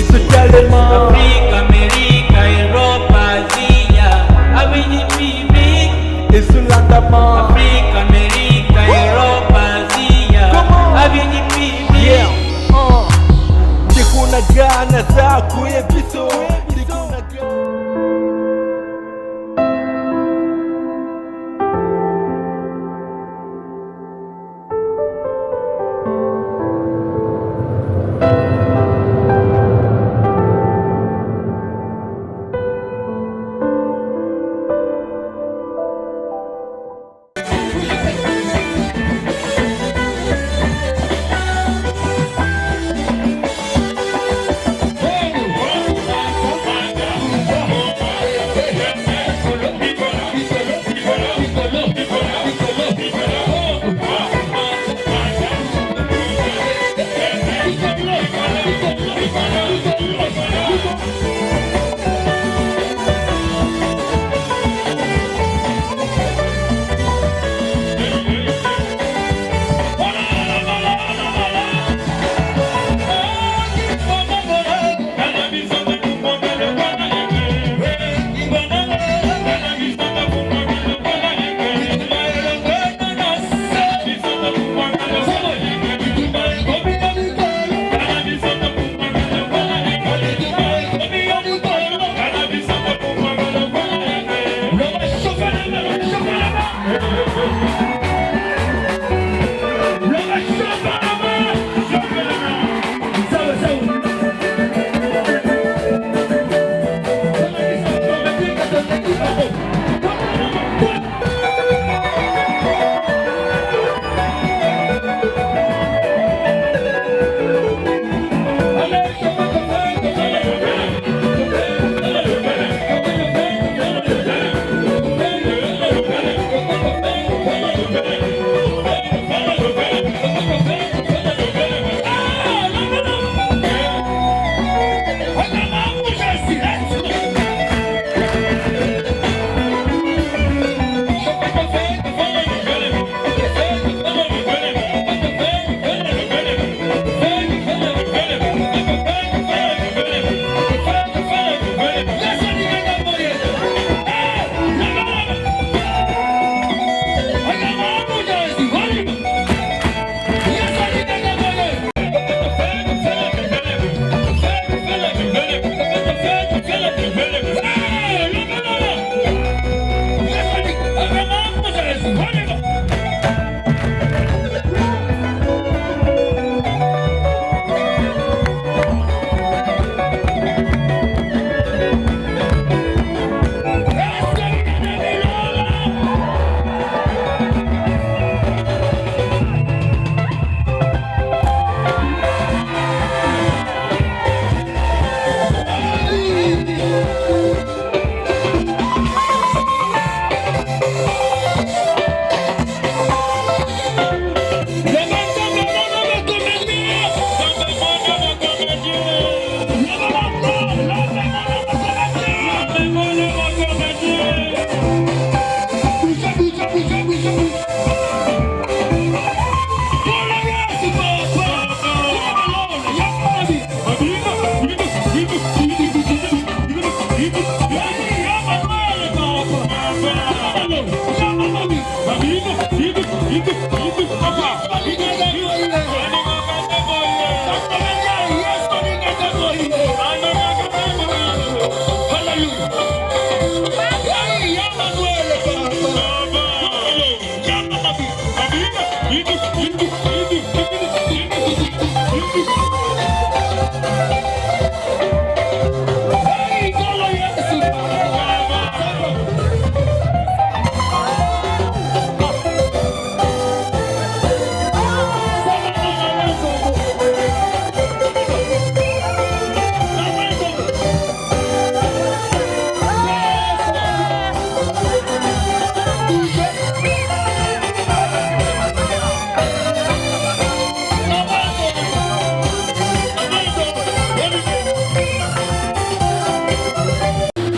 totalement. Afrique, Amérique, Europe, Asie, Abidjan, et sous l'andamant. Afrique, Amérique, Europe, Asie, Abidjan, yeah. Ndikuna gana za kuyebiso.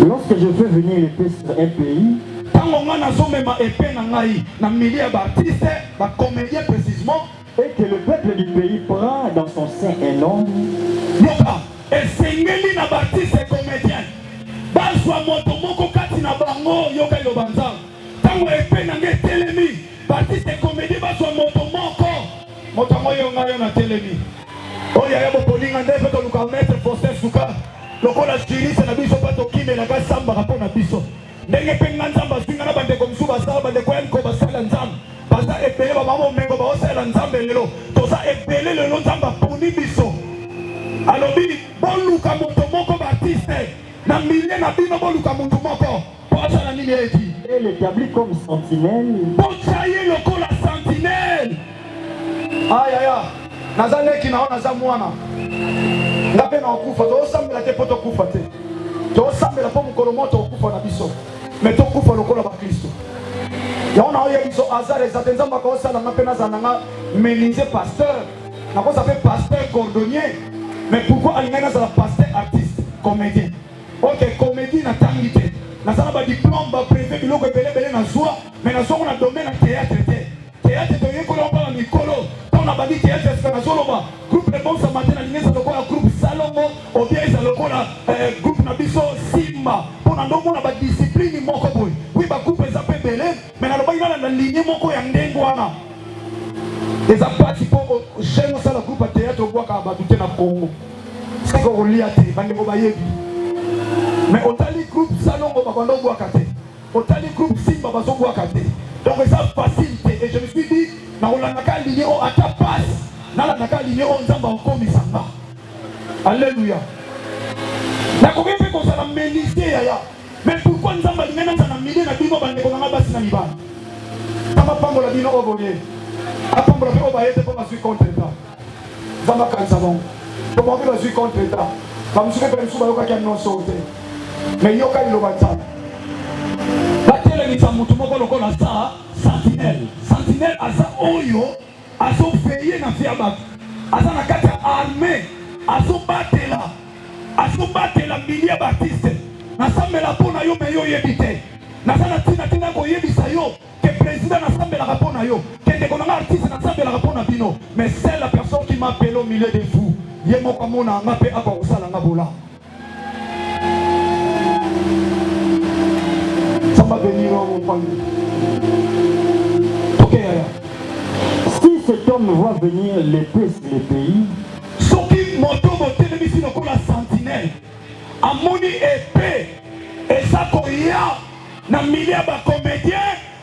Lorsque je fais venir l'épée sur un pays, et que le peuple du pays prend dans son sein un homme, bazwa moto moko kati na bango yoka iloba nzambe tango epe na nge telemi batiste comédie bazwa moto moko moto ngo yo ngayo na telemi oya ya bopolinga nde pe to luka maître Faustin Suka lokola juriste na biso pa to kimela ka samba ka pona biso ndenge pe nzamba singa na bande komsu basala bande ko en ko basala nzamba basa ebele ba mamo mengo ba osala nzambe lelo to sa ebele lelo nzamba poni biso alobi boluka moto moko batiste na milieu na bino boluka moto moko posala nini eti Elle établit comme sentinelle. pochaye lokola sentinelle aya nazaleki na ona za mwana ngape na okufa to sambela te poto kufa te to sambela po mukolo moto okufa na biso mais to kufa lokola ba Kristo ya ona oye biso azare za tenzamba ko sala ngape na zananga menisé pasteur na ko ça fait pasteur cordonnier mais pourquoi alingana za pasteur artiste comédien ok comédie na tangité na sala ba diplôme ba privé biloko belebele na zwa mais na zongo na domaine na théâtre théâtre to yekolo ba mikolo on a badi théâtre est-ce que na zoloba groupe le bon samedi na lingesa lokola groupe Salomo ou bien ça lokola groupe na biso Simba pour na ndomo na ba discipline moko boy oui ba groupe za pebele mais na loba ina na ligne moko ya ndengo wana eza parti pour chez nous ça le groupe théâtre kwa ka ba tuté na Congo c'est ko lia te bande ko ba yebi mais otali groupe Salomo ba kondo kwa kate otali groupe Simba ba zo kwa kate donc ça facilité et je me suis dit na olanga ligne o ata passe na la naka ligne o nzamba okomisanga alléluia na kokepe ko sala menisé ya mais pourquoi nzamba lingena na milieu na bino bande ko na basi na libana kama pambola bino oboye apambola pe obaye te po ba suis contre ça nzamba kanza bon to mo ba suis contre ça ba musuke pe musuba yoka kya no sote mais yoka ilo batsa batele ni samutu moko lokola sa sentinelle aza oyo azo veiller na vie ya bato aza na kati ya armée azo batela milieu batiste nasambela mpo na yo me yo oyebi te naza na ntina koyebisa yo ke président nasambelaka mpo na yo ke ndeko nanga artiste nasambelaka mpo na bino mais c'est la personne qui m'appelle au milieu de vous ye moko amona anga mpe akokosala nga bola samba beniro mopangi. Si cet homme voit venir l'épée sur le pays, ce qui moto telemi si lokola sentinelle amoni épée eza koya na milieu ba comédien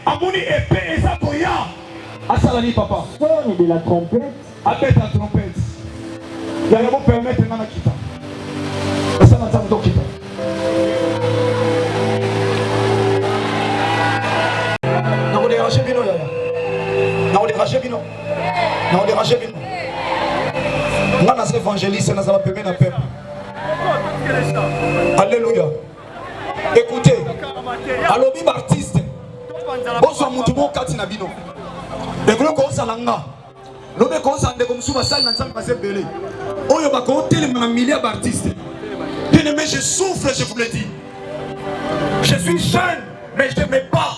amoni épée eza koya asalani papa sonne de la trompette, abeta trompette ya yabo permettre ngana kita asana nzambe tokita na kodéranger bino yaya na kodéranger bino na kodéranger bino nga naza évangéliste nazala pembe na peuple alléluia écoutez alobi baartiste bozwa mutu moko kati na bino ekolo koozala nga lobe koozala ndeko mosusu basali na nzambe baza ebele oyo bakootelema na milieu ya baartiste bien aimé je souffre je vous le dis je suis jeune mais je me bats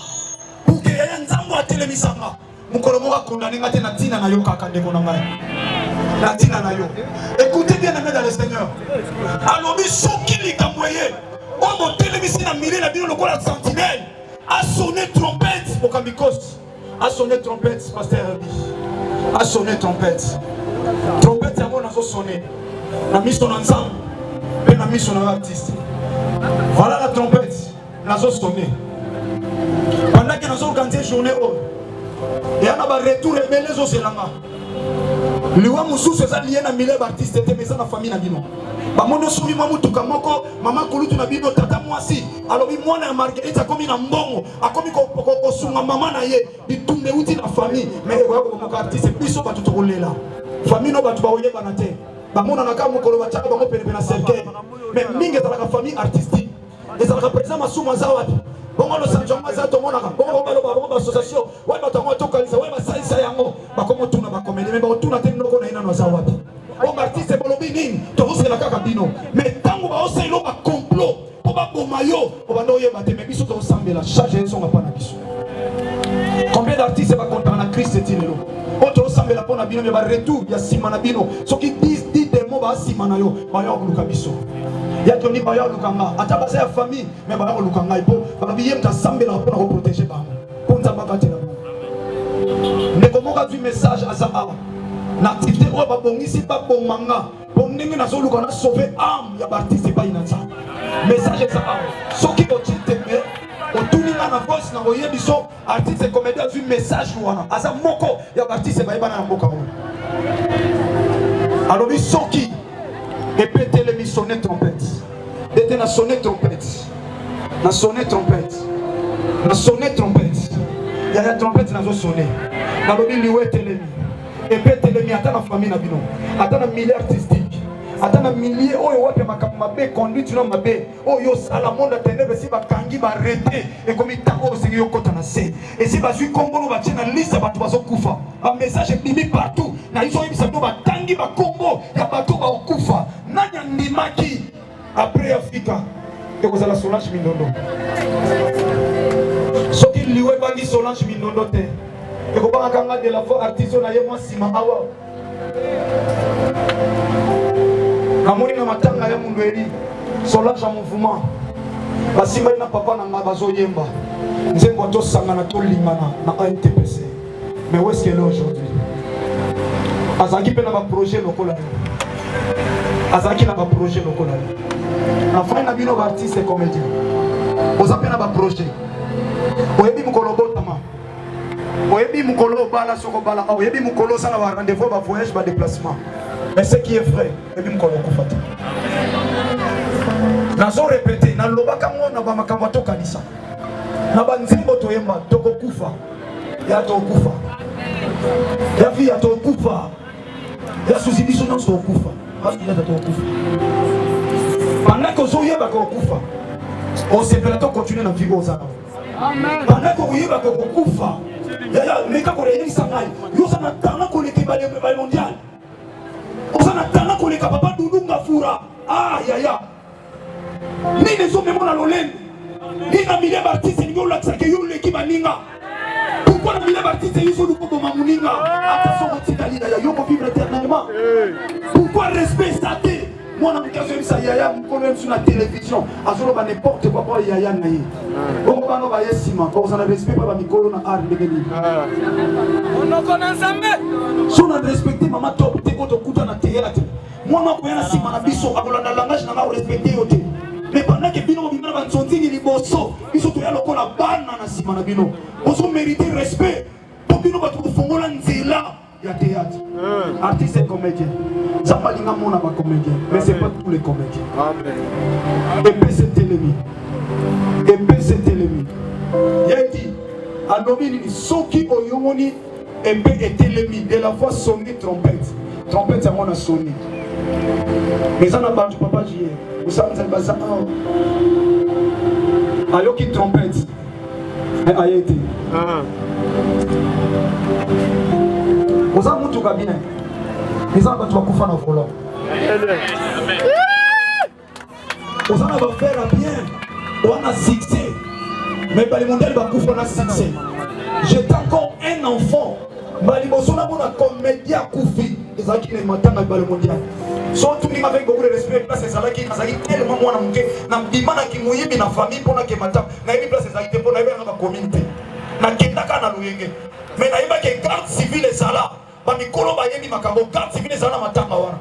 pour que yaya nzambe atelemisanga mokolo moko akondane nga te na ntina na yo kaka ndeko na ngai na ntina na yo écoutez bien aimé dans le Seigneur alobi soki likambo eye oyo motelemisi na milieu na bino lokola sentinelle asonne trompette okambikosi asonne trompette pasteur Herbie asonne trompette yango nazosonne na miso na nzambe mpe na miso na artiste voilà la trompette nazosonne pendant que nazoorganize journée oyo eya na baretour ebele ezozelanga liwa mosusu eza lie na milieu baartiste te mais eza na famille na bino bamoni osumi mwa mutuka moko mama kulutu na bino tata mwasi alobi mwana ya Marguerite akomi na mbongo akomi kosunga mama na ye bitumba euti na famille mais ekoya kokomoka artiste biso bato tokolela famille no bato baoyebana te bamonanaka mokolo batiaka bango penepene na cercueil mais mingi ezalaka famille artistique ezalaka président masumu aza wapi bongo losanjongo aza tomonaka bongo baloba bongo bassociation wayi bato yango tokalisa wayi basalisa yango bakomotuna bakomedi me bakotuna te noko na ye nano aza wapi bongo artiste bolobi nini tokosela kaka bino mais ntango baoselo bacomplot mpo baboma yo obanda oyeba te me biso tokosambela charge ezonga mpa na biso combien d'artistes bakontaka na Christ eti lelo oyo tokosambela mpo na bino me baretour ya nsima na bino soki 10 demo baasima na yo bayo koluka biso Ya Tony Baya Lukanga, Atabasa ya famille, mais Baya Lukanga, il faut, Babiyem ta sambe la pour protéger Bama. Pour ta bakate la. Mais comment a vu message à Zaha? L'activité où Babongisi pas bon manga. Bon n'engue na zolu kana sauver âme, ya baptiste pas inatsa. Message Zaha. Ce qui va te mettre, au tout niveau na voice na oyebi so, artiste comédien vu message wana. Aza moko, ya baptiste ba ibana na mboka wana. Alors lui soki et péter les sonner trompette. Était na sonner trompette. Na sonner trompette. Na sonner trompette. Il y a la trompette na zo sonner. Na lobi liwe telemi. Et péter les mi ata na famille na bino. Ata na milieu artistique. Ata na milieu oyo wapi makambe conduite no mabe. Oyo sala monde ténèbres si ba kangi ba arrêter et comme tango singi yo kota na se. Et si ba zui kombo no ba tena liste ba bazo kufa. Un message bimi partout. Na iso yebisa no ba kangi ba kombo ya bato ba okufa. Nanya ndimaki après Africa et vous allez Solange Mindondo. Ce qui lui est pas dit Solange Mindondo te. Et vous pas kanga de la fois artiste na ye moi sima awa. Namoni na matanga ya mundu eri Solange en mouvement. Basimba na papa na ngabazo yemba. Nzengo to sangana to lingana na NTPC. Mais où est-ce qu'elle est aujourd'hui? Azaki pe na ba projet lokola. Azaki na ba projet lokola. Na fin na bino ba artiste et comédien. Ozape na ba projet. Oyebi mukolo botama. Oyebi mukolo bala soko bala. Oyebi mukolo sala ba rendez-vous ba voyage ba déplacement. Mais ce qui est vrai, oyebi mukolo kufata. Nazo répéter na lobaka ngona ba makambo to kanisa. Na ba nzimbo to yemba to kokufa. Ya to kufa. Ya vie ya to kufa. Ya suzibiso non so kufa. Pendant que Zoé va kufa, on s'est fait continuer dans vie aux arbres. Pendant que Zoé va kufa, les cas qu'on est sangai, nous en attendons qu'on est le mondial. On s'en attendant qu'on est capable de nous fura. Ah ya ya. Ni les hommes mon alolen. Ni na mille artistes ni yo la tsake yo l'équipe aninga. Pourquoi na mille artistes ils sont pour mamuninga? Attention au Italie là, yo ko vivre éternellement. Pourquoi respect ça? Moi, dans le cas de ça, Yaya, je connais sur la télévision. À ce moment n'importe quoi pour Yaya Naï. On va nous voir ici, mais quand on a respecté par Nicolo, on a art de venir. On ne connaît jamais. Si on a respecté maman top, tu es au coup dans la théâtre. Moi, je connais si ma biso, à la langage, n'a pas respecté. Mais pendant que Bino Bino va sortir, il est bosso. Ils sont tous là, on a banane à si ma Bino. On se mérite respect. Pour Bino va trouver Fongola Nzela. Il y a théâtre. Artiste et comédien. Ça va pas monaba comédien. Mais c'est pas tous les comédiens. Et puis c'est l'ennemi. Et puis c'est l'ennemi. Il a dit, à Domini, Soki Oyomoni, et puis est l'ennemi. De la fois sonner trompette. Trompette, c'est mon sonné. Mais ça n'a pas du papa j'y ai. Vous savez, c'est pas ça. Alors qui trompette. Et a été. Vous avez tout cabinet. Vous avez tout à faire volant. Vous allez faire bien. On a succès. Mais les mondiales va couper on a succès. J'étais encore un enfant. Mais les gens ont comédien Koufi. Ils ont dit les matins dans le mondial. Soit tout le monde avec beaucoup de respect. Place c'est ça qui est tellement moi na muke. Na mbimana ki muyibi na famille pour na ke matin. Na ibi place c'est ça pour na ibi na communauté. Na kendaka na luyenge. Mais na iba ke garde civile sala. Ba mikolo ba yebi makambo garde civile sala matanga wana.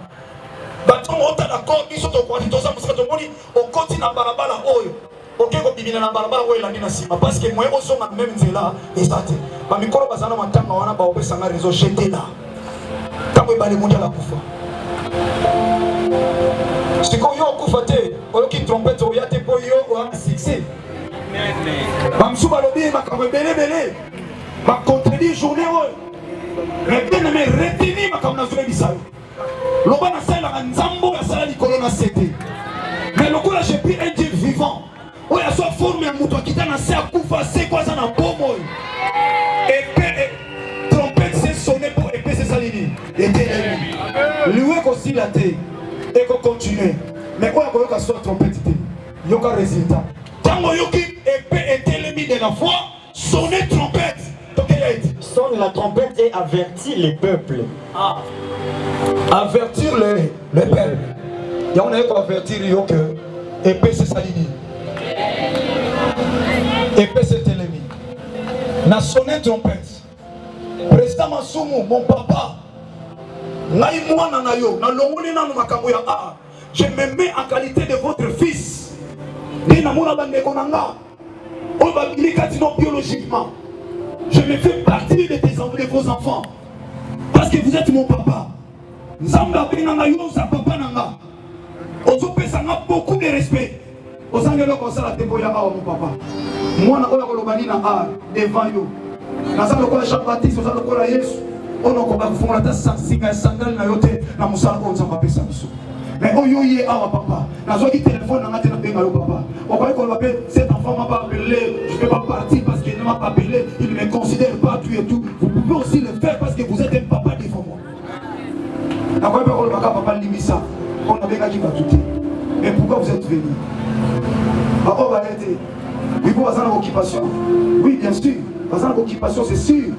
Ba tongo ota d'accord biso to kwa toza musika to moni o koti na barabara oyo. OK ko bibina na barabara oyo la ndina sima parce que moi oso na même nzela ezate. Ba mikolo ba zana matanga wana ba opesa na réseau jeter là. Tango ba le mondial la kufa. C'est quand yo kufa te, oyo ki trompette oyo te po yo o a succès. Ba msuba lobi makambo belé. Ba contredire journée oyo. Mais bien aimé, retenez ma comme na zoé bisayo. Loba na sala na nzambo ya sala likolo na sete. Mais lokola j'ai pris un Dieu vivant. Oya soit formé à muto kita na se akufa c'est quoi ça na bomo. Épée trompette c'est sonné pour épée c'est salini. Et lui aussi la té et qu'on continue. Mais quoi ko yoka soit trompette té. Yoka résultat. Tango yoki épée était l'ennemi de la foi, sonner trompette. Sonne la trompette et avertit les peuples. Avertir les peuples. Et on a avertir que épée c'est salini. Épée c'est télémi. Na sonné trompette. Président Masumu, mon papa. Ngai mwana na yo, na longoli na makambo ya a. Je me mets en qualité de votre fils. Ni na mona bande konanga. On va non biologiquement. Je me fais partie de vos enfants. Parce que vous êtes mon papa. Nzamba benanga yo sa papa nanga. Ozope sanga beaucoup de respect. Osangelo kosala tempo ya awa mon papa. Mwana oyo kolobani na a devant yo. Nazalo ko Jean-Baptiste, ozalo ko la Yesu. Ono ko ba kufunga ta singa sandal na yote na musala ko nzamba pesa biso. Mais oyo ye awa papa. Nazoki téléphone nanga tena benga yo papa. Okoy ko l'appeler cet enfant m'a pas appelé, je peux pas partir parce qu'il ne m'a pas appelé, il ne me considère pas tout et tout. Vous pouvez aussi le faire parce que vous êtes un papa devant moi. Nakoy ko le papa limisa. On a benga qui va tout. Mais pourquoi vous êtes venu? Papa va arrêter. Oui, vous avez une occupation. Oui, bien sûr. Vous avez une occupation, c'est sûr.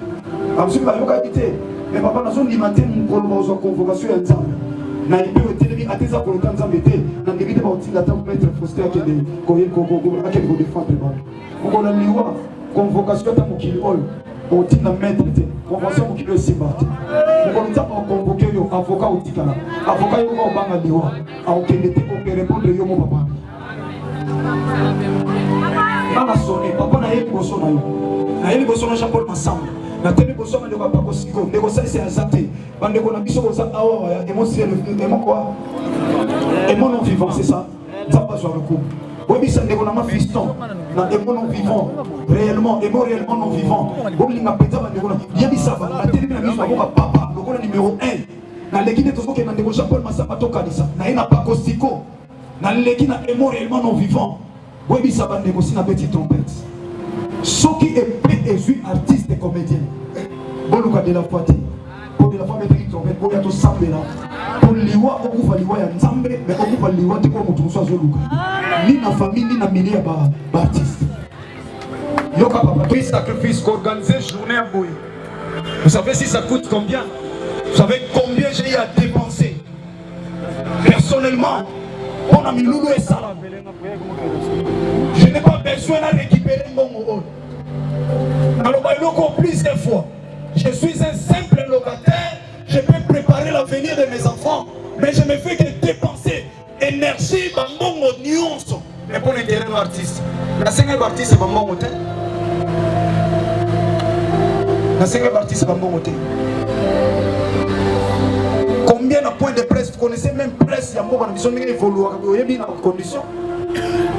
Absolument, il y a une qualité. Mais papa, nous avons dit matin, nous avons une convocation à Nzambe. Nous avons dit que nous avons dit que nous avons dit que nous avons dit que nous avons dit que nous avons dit que nous avons dit que nous avons dit convocation à Mokilol. On dit que nous avons dit convocation à Mokilol. Nous avons dit convoquer un avocat au Tikana. Avocat au Bangaliwa. On peut répondre à mon papa. Nana sonné, papa n'a eu de sonné. N'a eu de sonné Jean-Paul Massamba. Na télé boso na ndoka pako siko négocier c'est azate bande ko na biso ko za awa ya émotion émo quoi émo non vivant c'est ça ça pas sur le coup oui bisa ndeko na ma fiston na émo non vivant réellement non vivant bolinga nga peta bande ko na bien bisa ba na télé na biso ko papa le ko numéro 1 na lekine to ko na ndeko Jean-Paul Massamba to kanisa na ina pako siko na lekine émo réellement non vivant oui bisa bande ko si na petite trompette. Ceux qui est artiste et comédien, bon de la foi, pour de la foi mettre une trompette, pour y aller sambe là, pour liwa on va liwa ya nzambe, mais on va liwa te comme tout soit zoluka. Ni na famille ni na milieu artiste. Yoka papa, tout sacrifice qu'organiser journée à Boye. Vous savez si ça coûte combien? Vous savez combien j'ai à dépenser? Personnellement, on a mis loulou et ça. Je n'ai pas besoin de récupérer mon rôle. Alors, plusieurs fois, je suis un simple locataire, je peux préparer l'avenir de mes enfants, mais je ne fais que dépenser énergie dans mon nuance. Mais pour l'intérêt de l'artiste, la cinquième artiste, c'est pas mon hôtel. La cinquième artiste, c'est pas mon hôtel. Combien de points de presse, vous connaissez même presse, il y a beaucoup de conditions, il y a des conditions.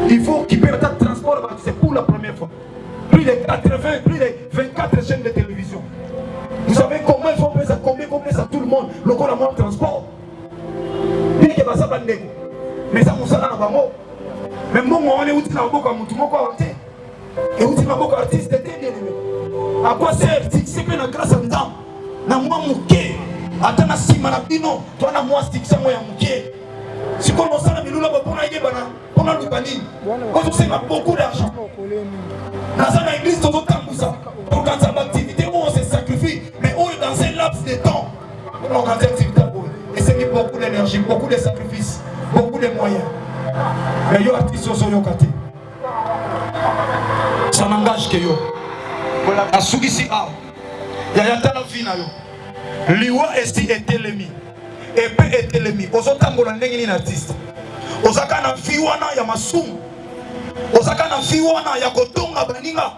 Il faut qu'il paie le transport, c'est pour la première fois. Plus de 80, plus de 24 chaînes de télévision. Vous savez comment il faut payer ça, combien ça tout le monde, le corps à moins de transport. Bien que ça va se mais ça vous a dans le mais moi, on est outil dans le beaucoup à tout le monde. Et outil dans le beaucoup artiste, c'est bien aimé. À quoi sert c'est que la grâce à nous, na moi mouké, attends na sima na bino, toi na moi stick ça moi mouké. Si on a mis là pour on a l'Ubani, on a beaucoup d'argent. Dans une église, on a pour dans une activité où on se sacrifie, mais où dans un laps de temps, on organise une activité et c'est beaucoup d'énergie, beaucoup de sacrifices, beaucoup de moyens. Mais les artistes sont sur côté. Ça n'engage que yo. À ceux qui s'y a, il y a la vie na yo. Liwa est l'ennemi. Et peu est l'ennemi. Aux autres temps, on a un artiste. Aux akana fiwana ya masumu. Aux akana fiwana ya kotonga baninga.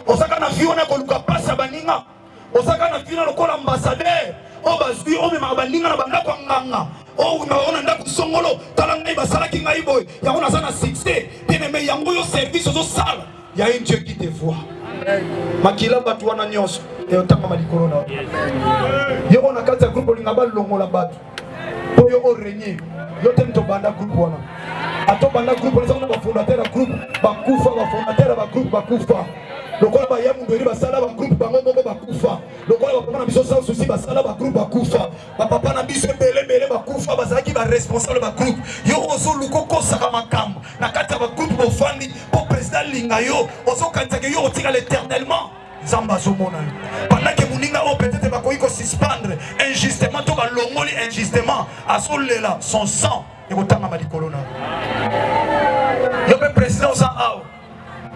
Aux akana fiwana koluka pasa baninga. Aux akana fiwana lokola ambassadeur. O bazui o mema baninga na banda kwa nganga. O unaona nda kusongolo talanga iba sala kinga iboy. Ya ona sana 60. Bien aimé yango yo service zo sala. Ya un Dieu qui te voit. Makila batu wana nyonso. Et otanga malikolo na. Yo ona kata groupe lingaba longola batu. Pour yo régner. Yo tem to banda groupe wana. Ato banda groupe wana ba fondateur groupe bakufa ba fondateur ba groupe bakufa. Lokola ba yamu ngeri ba sala ba groupe bango moko bakufa. Lokola ba papa na biso sans souci ba sala ba groupe bakufa. Ba papa na biso belé bakufa bazaki ba responsable ba groupe. Yo ozo luko kosaka makambo. Na kata ba groupe bo fandi po président linga yo ozo kantake yo otika l'éternellement. Zamba zomona. Pendant que Mouninga o peut-être va koiko suspendre injustement to ba longoli injustement asolela son sang et kotanga malikolo na. le président ça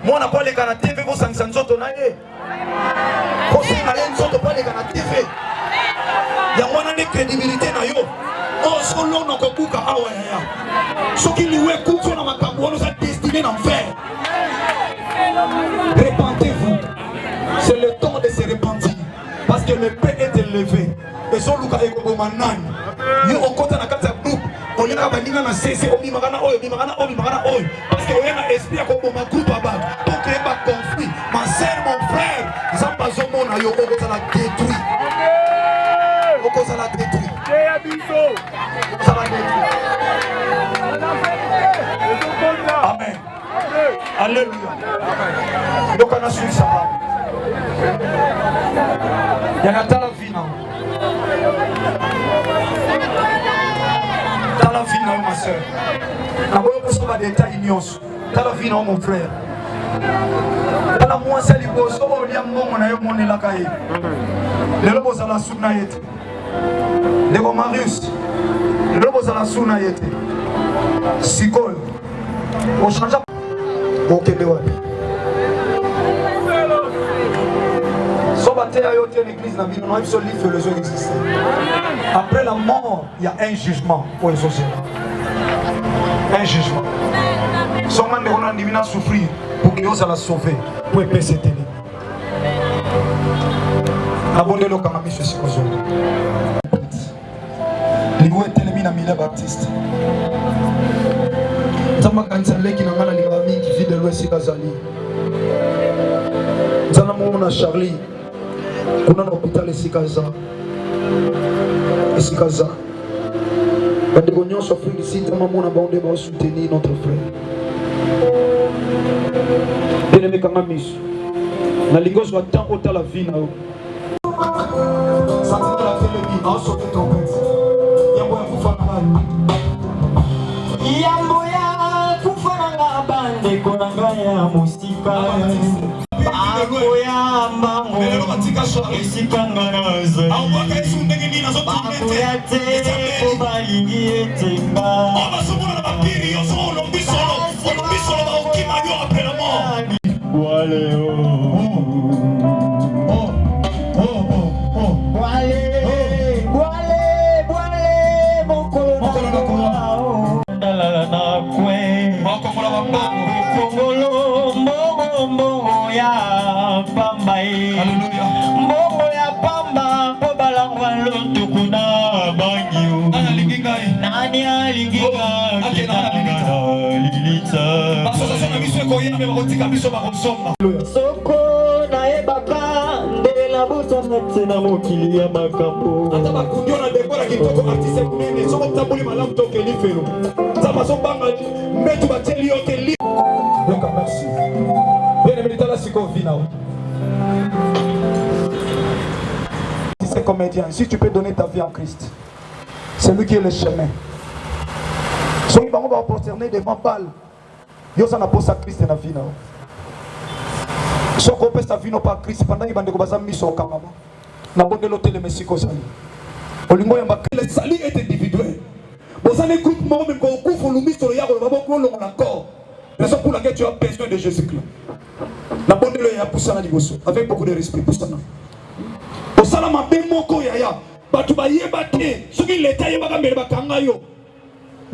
moi n'a pas les gars TV vos sanctions on a eu conseil à l'ensemble pas les gars TV il y a une crédibilité na yo oh solo no kokuka awa ya ce qui lui est coûte sur la makambo nous a destiné d'enfer. Répentez-vous, c'est le temps de se repentir parce que le paix est élevé et son luka ekobomanan yo okota na kata groupe on ira bandinga na cc obi magana oyo parce que on a esprit akoboma groupe abak pour créer un conflit. Ma sœur, mon frère zamba zomona yo okota la détruit okota la détruit okota la détruit. Amen. Alléluia. Donc on a suivi ça. Il y a la vie non. Dans la vie non ma soeur. La bonne personne va d'état ignos. Dans la vie non mon frère. Dans la moi c'est libo so o lia mon na yo mon la kai. Le lobo za la suna yete. Le go Marius. Le lobo za la suna yete. Sikol. On change. Ok, l'église après la mort, il y a un jugement pour les sociétés. Un jugement. Seulement on a divin souffrir pour que nous allons sauver pour que cette télé. Abonnez-le comme ami chez Sikozo. Ligo est télé mina Mila Baptiste. Zama kanzale qui n'a pas la ligamine qui vit de l'Ouest Kazali. Zana mona Charlie. Kuna na hôpital Sikaza. Sikaza. Quand on y souffre ici, zama mona baonde ba soutenir notre frère. Bien-aimé Kamamis. Na ligos wa temps autant la vie na. Ça te la télé a sauvé ton père. Yambo ya kufa na. Yambo ya kufananga bande konanga ya musika Ako ya mbango Isikanga naze Ako ya te Kobalingi etenga Wale Mbongo ya pamba Mbongo ya pamba Kobalangwa loto kuna banyo Nani alinginga Soko na ebaka Ndela buta metse na mokili ya makambo Ata bakundio na dekora kitoko artiste kunene Soko tabuli malamu toke lifelo Zama sombanga metu bateli yote li Donc merci. Si c'est comédien, si tu peux donner ta vie en Christ, c'est lui qui est le chemin. Si on va prosterner devant Baal, il y a un poste à Christ dans la vie. Si on peut sa vie pas Christ, pendant qu'il va se mis au camp, on a bonne l'hôtel de Mexico. Le salut est individuel. Vous allez écouter moi même quand on couvre le ministre, il y a encore. Raison pour laquelle tu as besoin de Jésus-Christ. La bonne le ya poussana liboso avec beaucoup de respect poussana. Au salama bemoko yaya batu ba yebate soki leta yebaka mbele bakanga yo.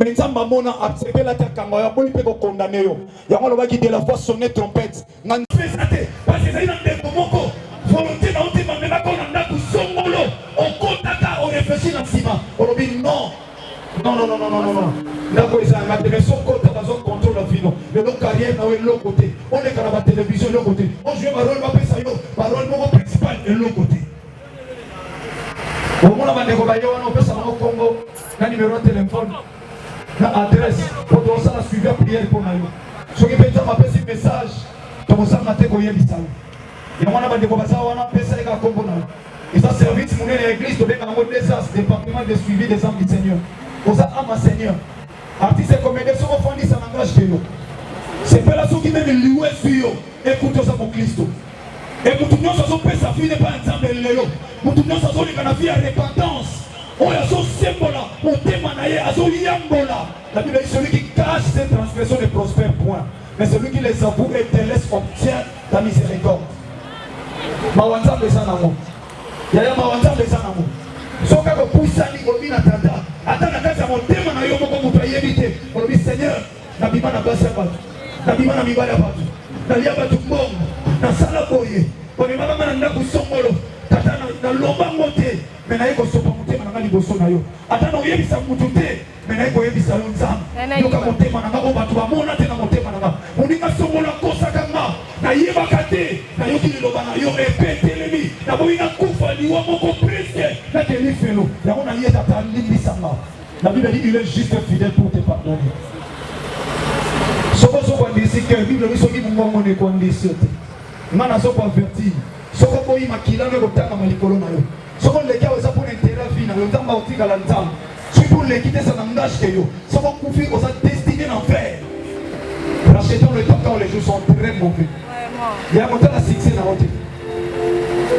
Mais nzamba mona accepter la takanga ya boyi pe ko condamner yo. Ya ngolo ba ki de la voix sonner trompette. Ngan pesate parce que ça ina ndeko moko volonté na otima mema ko na ndaku songolo okotaka o réfléchir na sima. Olobi non. Non. Ndako ezanga television kota bazo contrôle la vie non. Mais nos carrières na l'autre côté. On est dans la télévision de l'autre côté. On joue ma rôle ma pesa yo. Ma rôle mon principal de l'autre côté. Au moment où on va y avoir on pesa au Congo. Na numéro de téléphone. Na adresse. Pour tout ça la suivi à prière pour na yo. Ce qui peut m'appeler ce message. Comme ça na te ko yeli ça. Et on a ba de ko basa wana pesa eka Congo na. Et ça service mon église de benga ngo des département de suivi des hommes du Seigneur. Pour ça, ma Seigneur, artiste et comédien sont refondis ça langage de nous. C'est pas là ceux qui même louer sur eux. Écoutez ça pour Christ. Et pour tout le monde, ça peut sa vie n'est pas ensemble de l'élo. Pour tout le monde, ça peut la vie à repentance. On a son symbole pour témoigner à son yambola. La Bible dit celui qui cache ses transgressions ne prospère point. mais celui qui les avoue et te laisse obtient ta miséricorde. Mawanzambe sana mo. Yaya mawanzambe sana mo. Soka ko pusani obina tanda. Ata na kaza motema na yo moko mutu ayebite. Olobi Seigneur, na bima na basa batu. Na bima na mibala batu. Na lia batu mbongo. Na sala boye. Pone mama na ndaku songolo. Tata na lomba mote. Mena yeko sopa motema na ngali boso na yo. Ata na oyebisa mutu te. Mena yeko yebisa yo nzambe. Yoka motema na ngabo batu bamona te na motema na ngabo. Moninga songola kosa kanga. Na yeba kate. Na yoki liloba na yo epetelemi. Na boina kufa liwa moko presque. Na teli felo. Ya ona yeta ta limbisanga. La Bible dit il est juste fidèle pour te pardonner. Soko soko andisi que Bible ni soki mungo ne ko andisi te. Mana soko averti. Soko boyi makila ne kotanga malikolo na yo. Soko leki aza pour intérêt vie na yo tamba otika la ntam. Si pour le quitter ça n'engage que yo. Soko kufi oza destiné d'enfer. Rachetons le temps quand les jours sont très mauvais. Il y a monté la succès na route.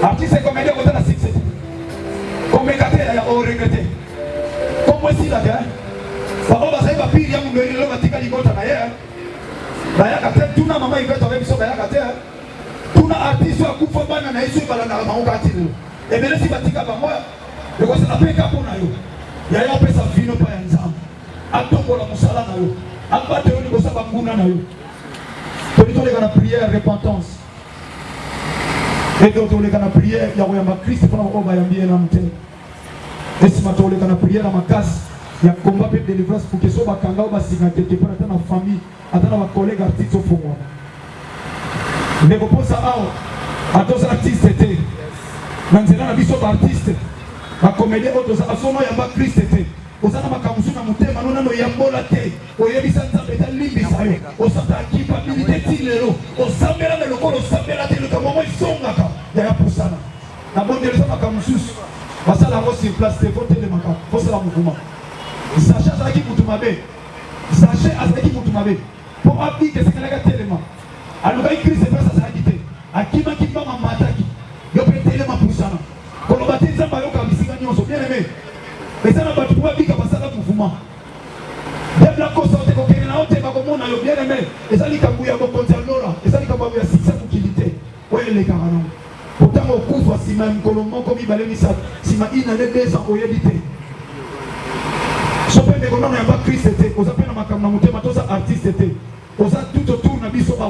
Artiste comédien monté la succès. Comme gâté ya o regretté. Comme si la gars. Baba basai ba pili ya mungeri lo batika ligota na ye. Baya kate tuna mama iveto ba biso baya kate. Tuna artiste akufa bana na yesu bala na maunga tilo. E bele si batika ba moya. Because na peka pona yo. Ya ya pesa vino pa ya nzambe. Atombo la musala na yo. Abate yo ni bosa ba nguna na yo. Tolito le kana prière repentance. Et d'autres les kana prière ya oyamba Christ pona ko ba yambie na mte. Esi matole kana prière ma casse. Il y a combat de délivrance pour que ce soit bakanga ou basinga quelque part dans la famille, dans ma collègue artiste au fond. Mais pour ça à tous artistes étaient dans la vie sur artiste, ma comédie autres à son nom il y a pas Christ était. Aux ana makamusu na mutema nona no yambola te. Oyebisa nzambe ta limbisa yo. Osata capabilité tilelo. Osambela na lokolo osambela te lokamo mo isongaka. Ya ya pusana. Na bondele sa makamusu. Basala ro sur place te voter le makam. Faut ça la mouvement. Sacha azalaki mutu mabe. Sacha azalaki mutu mabe. Pour abdi que c'est kalaga tellement. Alobaki Christ pesa azalaki te. Akima kimba mamataki. Yo pe tellement pusana. Kolo batiza ba yo kabisika nyonso bien aimé. Mais ça n'a pas tout abdi ka basala mouvement. Dem la kosa te ko kena ote ba ko mona yo bien aimé. Ezali kambu ya ko konzalora. Ezali kambu ya siksa kukilite. Oye le karano. Pourtant au kufa sima mkolombo ko bibaleni sa sima ina le deux ans oyedite. Sopé de kono na ba Christ était, oza pena makamna mutema toza artiste était. Oza tout autour na biso ba.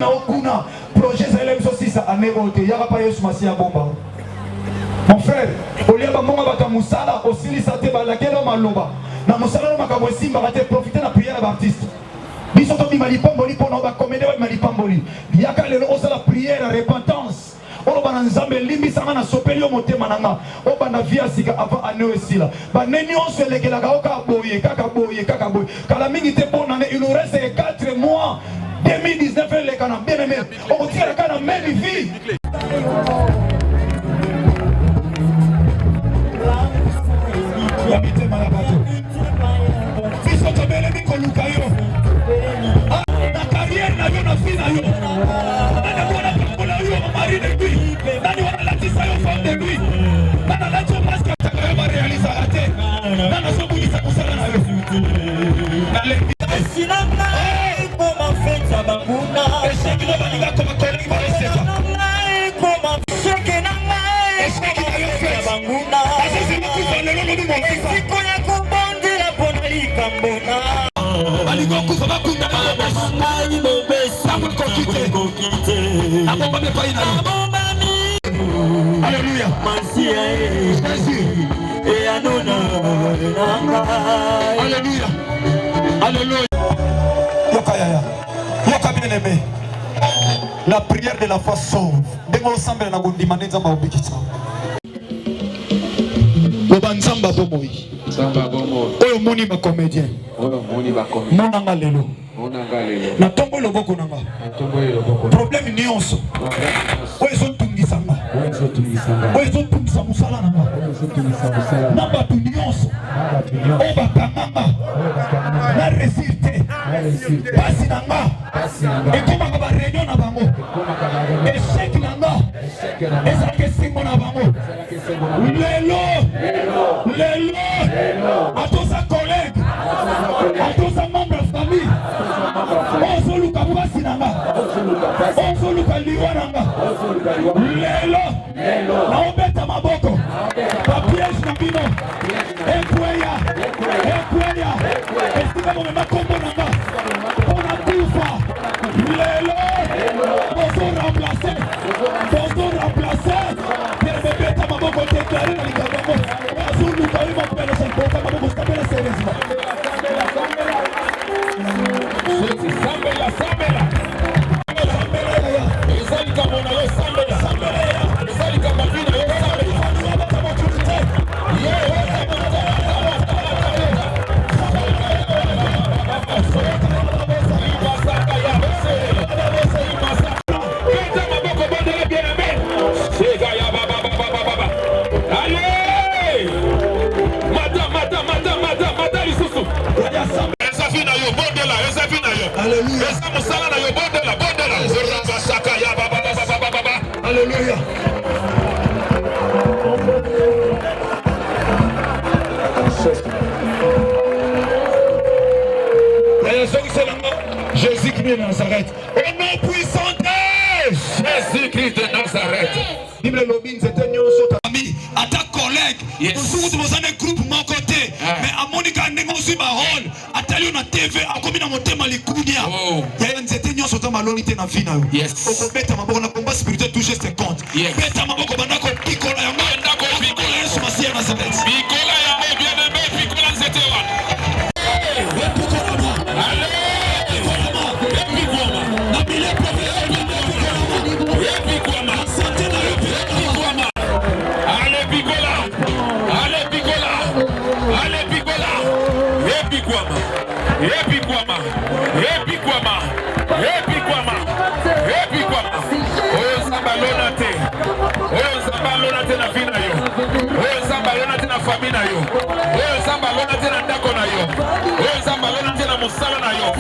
Na okuna projet ça elezo sisa anerote yaka pa Yesu masia bomba. Mon frère, oliaba monga bata musala osili sate ba lakelo maloba. Na musala no makabo simba ba te profiter na prière ba artiste. Biso to bi malipamboli pona ba comédie wa malipamboli. Yaka lelo osala prière repentance. Olo bana nzambe limbi sanga na sopeli yo motema nanga o bana via sika avant année esila ba neni on se lekela ka oka boye kaka boye kala mingi te pona ne il nous reste 4 mois 2019 le kana bien aimé on tire kana même vie ya mitema ya bato fiso to bele mi koluka yo na carrière na yo na vie na yo na bona pamola yo mari de lui nani wana latisa yo femme de lui nana la cho masque taka yo ba réaliser ate nana so bulisa kusala na yo na le sinanga koma fetsa banguna esheki no balinga koma kolinga ba eseka koma sheke nanga esheki yo fetsa banguna asisi kufa lelo no mo fifa sikoya kumbondela pona likambona balinga kufa bakunda ngai mo besa ko kite abomba me paina alléluia masia Jésus et anona alléluia alléluia yoka bien aimé la prière de la foi sauve ndenge osambela na kondimana nzambe obikisa loba nzambe bomoi oyo moni ba comédien monanga lelo na tombo loboko nanga problème nyonso oyo ezotungisanga oyo ezotungisa mosala nanga na bato nyonso oyo bakanganga na resirte pasi nanga ekomaka bareunion na bango eshek nanga ezalaka esengo na bango lelo atoza collègue atoza membre ya famille naobeta maboko bapiège na bino ekweya esika bomema kombo nanga mpona kufa lelo bozo remplace pene bebeta maboko deklare na likambo azuluka oyo mapelesa mpota maboko stabela sérieusement sambela ezali kambo na yo sambela ezali kambo na yo Alléluia. Jésus-Christ de Nazareth. Au nom puissant de Jésus-Christ de Nazareth. Bible lobby, c'était une ami, à ta collègue. Nous sommes dans un groupe mon côté. Mais à Monica, nous sommes à rôle. À Talio na TV, à combien de mon thème à l'écounia. Il y a une zéténion sur ta malonité na fina. Yes. Au bête à ma bonne combat spirituel toucher ses comptes. Bête à ma bonne combat picola ya moi ndako picola sur ma sœur Nazareth. Picola ya moi bien aimé picola zété wa. Allez. Famina yo, zamba lona tena ndako na yo, zamba lona tena musala na yo.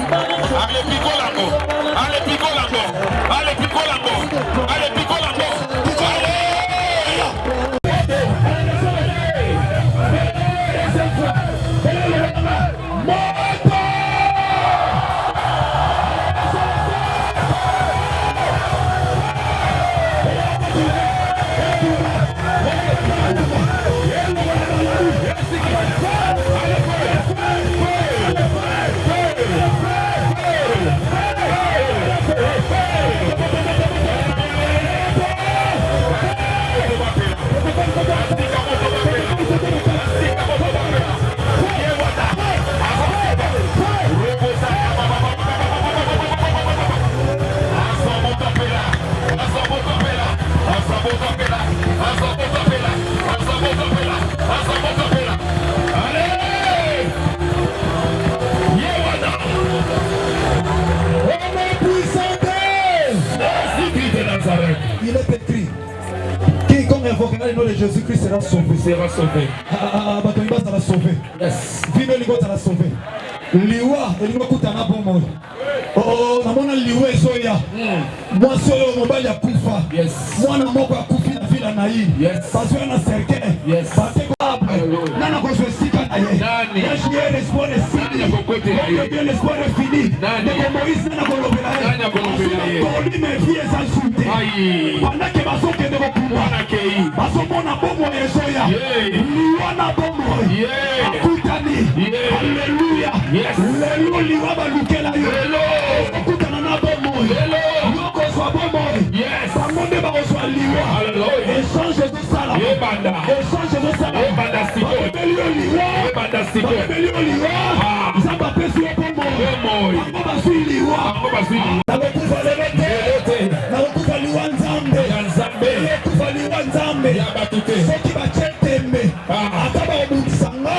Ale pikolango, ale pikolango, ale pikolango, ale pikolango. Il est écrit, quiconque invoquera le nom de Jésus-Christ sera sauvé. Sera sauvé. Batoniba sera sauvé. Yes. Vino ligo sera sauvé. Liwa, liwa kutana bomo. Oh, namona liwa soya. Moi soyo mobali ya kufa. Yes. Mwana moko ya kufi na vila na hii. Yes. Parce que na cercle. Yes. Parce que nana ko sika na ye. Nani? J'ai l'espoir est fini. Bien l'espoir est fini. Nani? Moïse nana ko lobela. Nani ko lobela ye. Pour lui mes filles sont soutées. Aïe. Pendant que baso ke de ko kumana ke yi. Baso mona bomo ya soya. Liwa na bomo. Akutani. Alléluia. Yes. Lelo liwa balukela yo. Lelo. Akutana na bomo. Lelo. Yoko so bomo. Yes. Bamonde ba ko so liwa. Alléluia. Échange de ça là. Yebanda. Échange de ça là. Yebanda siko. Yebanda siko. Yebanda liwa. Zamba pesi yo bomo. Bomo. Ako basui liwa. Ako basui liwa. Nakufa lelete. Nakufa liwa nzambe. Ya nzambe. Nakufa liwa nzambe. Ya batute. Soki ba chetembe. Akaba obudisanga.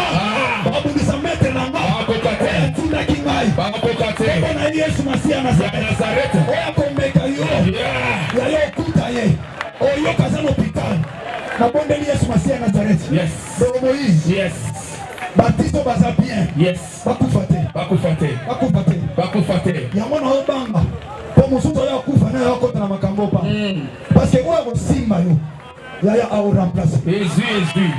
Obudisa mete nanga. Akokate. Tunda kingai. Akokate. Bona Yesu Masia Nazareth. Oya komeka yo. Ya yo kuta ye. Oyo kaza no hospital. Na bonde Yesu Masia Nazareth. Yes. Donc Moïse. Yes. Baptizo baza bien. Yes. Bakufate. Bakufate. Bakufate. Bakufate. Ya mwana obanga. Po musuto ya kufa na yakota na makambo pa. Parce que oya ko simba yo. Ya au remplacer. Jésus.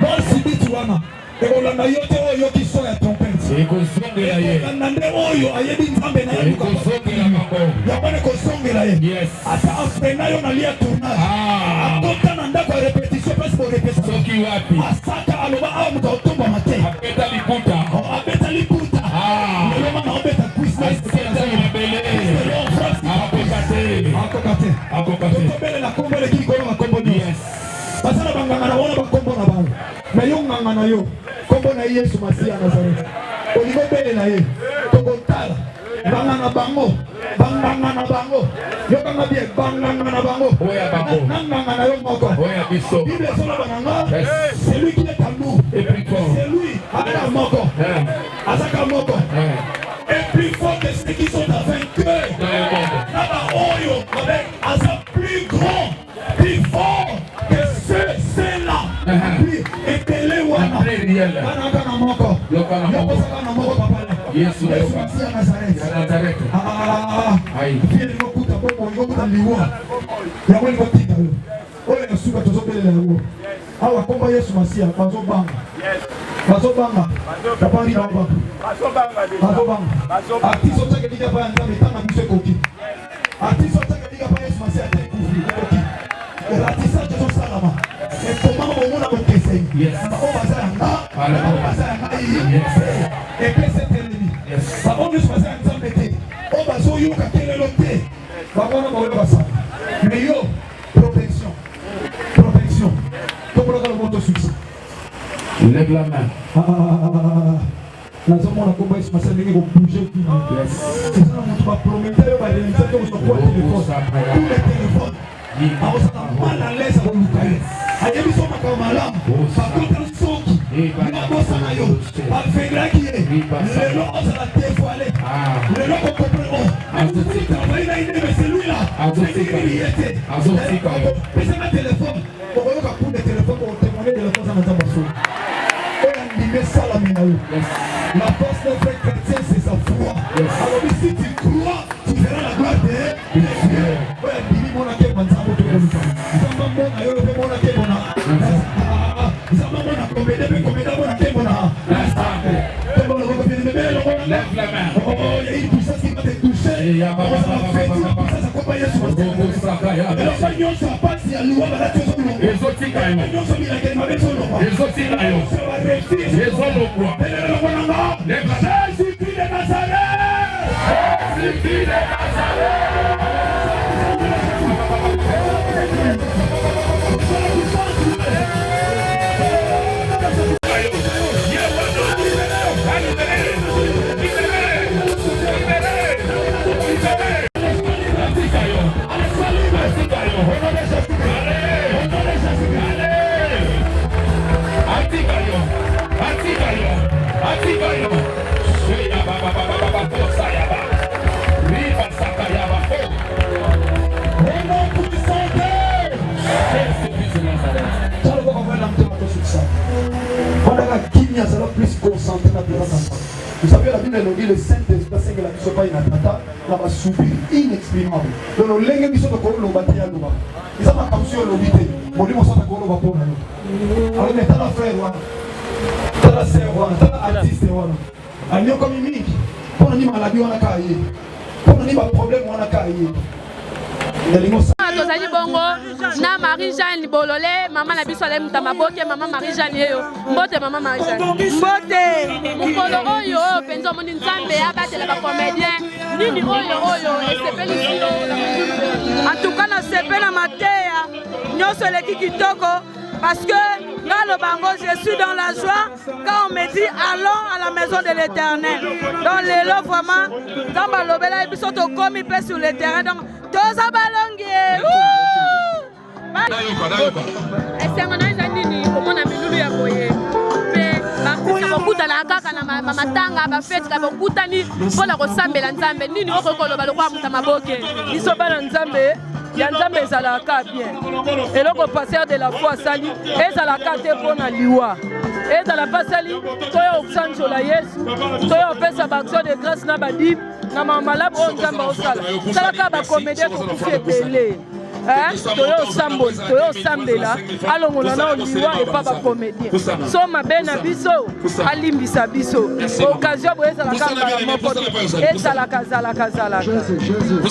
Bon sibitu wana. Ekolanda yote oyo kiso ya trompette. Ekozongela ye. Ekolanda oyo ayebi nzambe na ye. Ekozongela mambo. Ya bone kozongela ye. Yes. Ata afrena yo na lia tournage. Akota na ndako ya répétition place pour répétition soki wapi asaka aloba awa moto otomba mate abeta liputa abeta liputa lelo na obeta quiz na mabele akokate tobele na kombo le kiko na kombo yes basala banganga na wana bakombo na bango na yo nganga na yo kombo na Yesu Masia Nazareth olingo bele na ye tokotala banganga na bango yo kanga bien banganga na bango oya bango nanganga na yo moko oya biso Bible sola bananga c'est lui qui est amour et plus fort c'est lui ala moko azaka moko et plus fort que ceux qui sont à vainqueur dans le monde là-bas oyo avec asa plus grand plus fort que ceux-là puis epele wana kana moko yokosaka na moko papa Yesu Masia Nazareth aïe puis ngokuta bongo ngokuta liwa yango ngotika yo oyo na suka tozobelela yango awa komba Yesu Masia bazobanga tapari na baba bazobanga artiste otake dika pa nzambe tanga biso ekoki artiste otake dika pa Yesu Masia te kufi ekoki ratissage tozosalama ekomama bomona bokeseni bao baza yanga bao baza yanga epese telemi bao nyonso baza ya nzambe te oyo bazoyoka kelelo te bakona baoyo basala mais yo protection tokolaka le moto succès lève la main nazomona kombo Yesu Masia ndenge kobouge kina ezana moto bapromete yo barealize te kosokoa telefone aosaka mal à l'aise akoluka ye ayebi so makambo malamu bakota soki nabosa na yo bavenglaki ye lelo ozala dévoile lelo kokomprene travaille na ine mais celui-là ndengeli ye te pesanga telefone okoyoka kunde telefone kotémoigner de la force na nzambe asoni oyo andime salami na yo la force d'un vrai chrétien c'est sa foi alors si tu crois tu verras la gloire de Dieu oyo andimi monake manzambo tokolika nzamba mona yo mpe monake mona nzamba mona komede mpe komeda monake mona lève la main il y a une puissance qui va te toucher puissance akopa Yesu eloko nyonso apasi ya liwa balati ozolonga ezotika yo nyonso milakeli mabe ezolonga ezotika yo ezolokwa eloko nanga Jésus-Christ de Nazareth Jésus-Christ de Nazareth ça va plus concentrer la présence. Vous savez, la Bible nous dit le Saint-Esprit, c'est que la mission pas inatata, la va subir inexprimable. Donc, nous l'engue mission de Kolo Batia Luba. Ils ont ma capsule l'obité. Mon livre s'en a Kolo Bapo. Alors, mais t'as la frère, t'as la sœur, t'as l'artiste, à l'union comme il pour nous dire maladie, on a caillé. Pour nous dire problème, on a caillé. tozali bongo na Marie-Jeanne Libolole mama na biso ale mutamaboke mama Marie-Jeanne yeyo mbote mama Marie-Jeanne mbote mukolo oyo penzo moni nzambe abatela ba comédien nini oyo esepeli sio en tout cas na sepela mateya nyonso leki kitoko parce que dans le bango je suis dans la joie quand on me dit allons à la maison de l'Éternel. Donc les lots vraiment dans balobela biso to komi pe sur le terrain donc toza balongie. esengo na eza nini komona milulu ya boye pe bakutana bakutana kaka na matanga bafete ka bakutani mpona kosambela nzambe nini okokoloba lokwa mutamaboke biso bana nzambe ya nzambe ezalaka bien eloko passer de la foi asali ezalaka te mpona liwa ezala pasali toyo okusanzola yesu toyo opesa baaction de grâce na badib na mamalabu oyo nzambe osala salaka bacomédien tokufi ebele toyo samboli toyo sambela alongola na oliwa epa bacomédien so mabe na biso alimbisa biso occasion boye ezalaka mbala moko ezalaka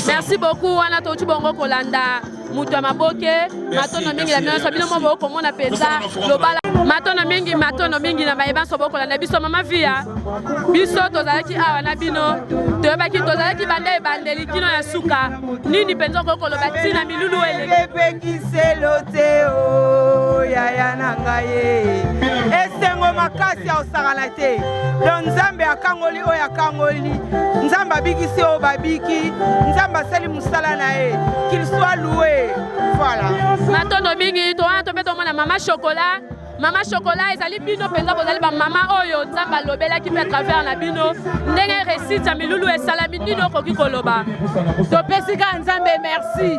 merci beaucoup wana touti bongo kolanda mutu ya maboke matono mingi na mioso bino mo bokomona mpenza lobala matono mingi na bayebanso bokolanda biso mama via biso tozalaki awa na bino toyebaki tozalaki banda ebandeli kino ya suka nini mpenza okokoloba ntina milulu epekiselo te o yaya na ngai esengo makasi ya osakana te lo nzambe akangoli oyo akangoli nzambe abikisi oyo babiki nzambe asali mosala na ye qu'il soit loué voilà matono mingi towana tope tomona mama chocolat Mama Chocolat ezali bino penza bozali ba mama oyo nzamba lobelaki pe travers na bino ndenge récite ya milulu esalami nino koki koloba topesika nzambe merci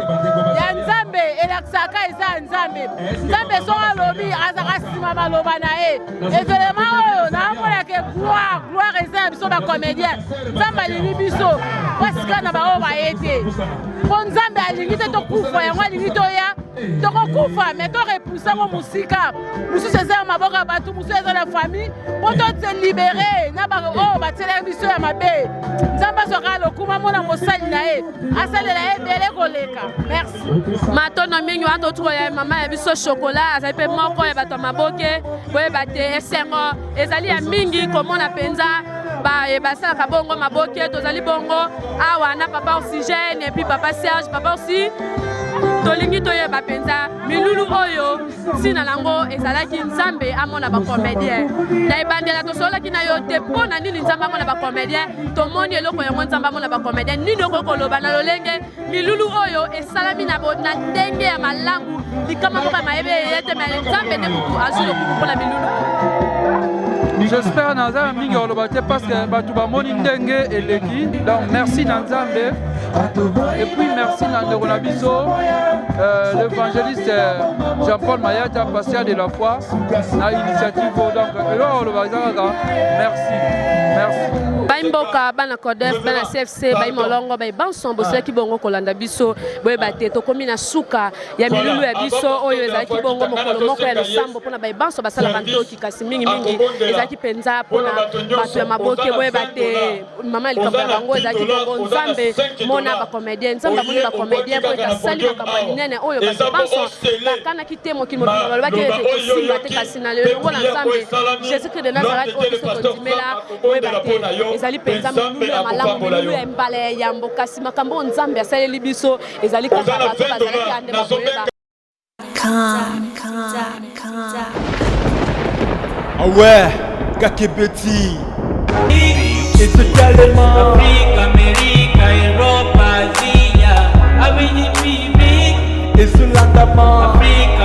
ya nzambe elakisaka eza nzambe nzambe soka lobi azaka nsima maloba na ye evelema oyo naamonake gloire eza ya biso bacomédien nzambe alingi biso pasika na baoyo baye te mpo nzambe alingi te tokufa yango alingi toya tokokufa me torepusango mosika mosusu eza ya maboko ya bato mosusu eza na famille mpo totelibere na oyo batielaki biso ya mabe nzambe azoka lokuma mona mosali na ye asalela ye ebele koleka merci matono mingi wana totukoya mama ya biso chocolat azali mpe moko ya bato ya maboke koyeba te esengo ezali ya mingi komona mpenza basalaka bongo maboke tozali bongo awa na papa oxygène et puis papa Serge papa aussi tolingi toyeba mpenza milulu oyo ntina nango ezalaki nzambe amona bacomédien na ebandela tosololaki na yo te mpo na nini nzambe amona bacomédien tomoni eloko yango nzambe amona bacomédien nini okokoloba na lolenge milulu oyo esalami na ndenge ya malamu likama moko ya mayebe ye te me nzambe nde motu azwi lokumu mpona milulu. J'espère Nanzambe mingi olobate parce que batu bamoni ndenge eleki donc merci Nanzambe et puis merci Nandeko na biso l'évangéliste Jean-Paul Mayata patient de la foi na initiative donc elo olobazaka merci baimboka bana Codef bana CFC baimolongo baibanso boselaki bongo kolanda biso boyeba te tokomi na suka ya milulu ya biso oyo ezalaki bongo mokolo moko ya losambo mpona baibanso basalaka ntoki kasi mingi ezalaki penza mpona bato ya maboke boyeba te mama likambo ya bango ezalaki bongo nzambe mona bacomédien nzambe amoni bacomédien po ekasali makambo ya minene oyo bato banso bakanaki te mokili mobima balobaki ete kosimba te kasi na lelongo na nzambe jésus christ de nazareth oyo biso tondimela boyeba te ezali penza milulu ya malamu milulu ya mbala ya yambo kasi makambo oyo nzambe asaleli biso ezali kaka bato bazalaki ande bakoyeba Ah ouais, Kakebeti. Et totalement. Afrique, Amérique, Europe, Asie, Asie, Et sous l'andamant. Afrique,